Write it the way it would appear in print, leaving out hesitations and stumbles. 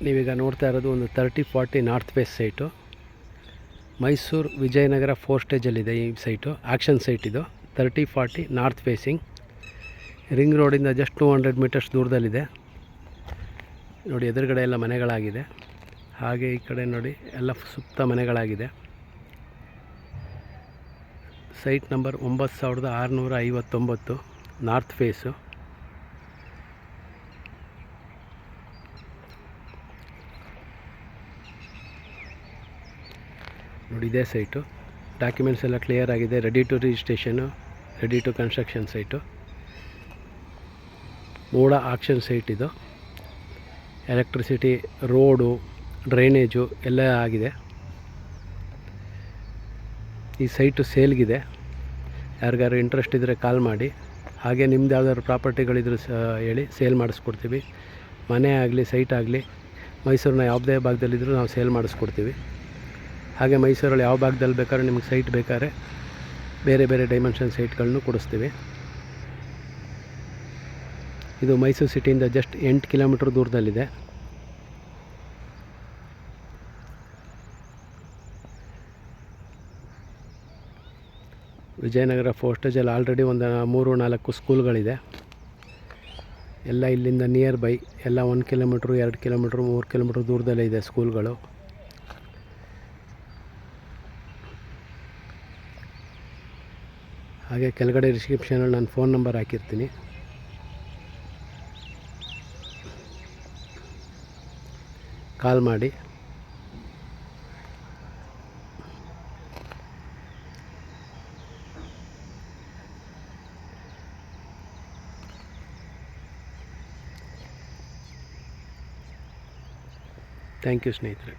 ನೀವೀಗ ನೋಡ್ತಾ ಇರೋದು ಒಂದು 30-40 north west site. Mysuru Vijayanagar 4 ಸ್ಟೇಜಲ್ಲಿದೆ ಈ ಸೈಟು. ಆ್ಯಕ್ಷನ್ ಸೈಟ್ ಇದು. 30-40 ನಾರ್ತ್ ಫೇಸಿಂಗ್, ರಿಂಗ್ ರೋಡಿಂದ ಜಸ್ಟ್ 200 ಮೀಟರ್ಸ್ ದೂರದಲ್ಲಿದೆ. ನೋಡಿ, ಎದುರುಗಡೆ ಎಲ್ಲ ಮನೆಗಳಾಗಿದೆ. ಹಾಗೆ ಈ ಕಡೆ ನೋಡಿ ಎಲ್ಲ ಸುತ್ತ ಮನೆಗಳಾಗಿದೆ. Site number 9659 north face. ನೋಡಿ, ಇದೇ ಸೈಟು. ಡಾಕ್ಯುಮೆಂಟ್ಸ್ ಎಲ್ಲ ಕ್ಲಿಯರ್ ಆಗಿದೆ. Ready to registration, ready to construction site. MUDA auction site ಇದು. ಎಲೆಕ್ಟ್ರಿಸಿಟಿ, ರೋಡು, ಡ್ರೈನೇಜು ಎಲ್ಲ ಆಗಿದೆ. ಈ ಸೈಟು ಸೇಲ್ಗಿದೆ. ಯಾರಿಗಾರು ಇಂಟ್ರೆಸ್ಟ್ ಇದ್ದರೆ ಕಾಲ್ ಮಾಡಿ. ಹಾಗೆ ನಿಮ್ದು ಯಾವ್ದಾದ್ರು ಪ್ರಾಪರ್ಟಿಗಳಿದ್ರು ಹೇಳಿ, ಸೇಲ್ ಮಾಡಿಸ್ಕೊಡ್ತೀವಿ. ಮನೆ ಆಗಲಿ, ಸೈಟ್ ಆಗಲಿ, ಮೈಸೂರಿನ ಯಾವುದೇ ಭಾಗದಲ್ಲಿದ್ದರೂ ನಾವು ಸೇಲ್ ಮಾಡಿಸ್ಕೊಡ್ತೀವಿ. ಹಾಗೆ ಮೈಸೂರಲ್ಲಿ ಯಾವ ಭಾಗದಲ್ಲಿ ಬೇಕಾದ್ರೆ ನಿಮಗೆ ಸೈಟ್ ಬೇಕಾದ್ರೆ ಬೇರೆ ಬೇರೆ ಡೈಮೆನ್ಷನ್ ಸೈಟ್ಗಳನ್ನು ಕೊಡಿಸ್ತೀವಿ. ಇದು ಮೈಸೂರು ಸಿಟಿಯಿಂದ ಜಸ್ಟ್ 8 ಕಿಲೋಮೀಟ್ರ್ ದೂರದಲ್ಲಿದೆ. ವಿಜಯನಗರ 4 ಸ್ಟೇಜಲ್ಲಿ ಆಲ್ರೆಡಿ ಒಂದು 3-4 ಸ್ಕೂಲ್ಗಳಿದೆ. ಎಲ್ಲ ಇಲ್ಲಿಂದ ನಿಯರ್ ಬೈ, ಎಲ್ಲ 1 ಕಿಲೋಮೀಟ್ರು, 2 ಕಿಲೋಮೀಟ್ರು, 3 ಕಿಲೋಮೀಟ್ರ್ ದೂರದಲ್ಲೇ ಇದೆ ಸ್ಕೂಲ್ಗಳು. ಹಾಗೆ ಕೆಳಗಡೆ ಡಿಸ್ಕ್ರಿಪ್ಷನಲ್ಲಿ ನಾನು ಫೋನ್ ನಂಬರ್ ಹಾಕಿರ್ತೀನಿ. ಕಾಲ್ ಮಾಡಿ. ಥ್ಯಾಂಕ್ ಯು ಸ್ನೇಹಿತರೆ.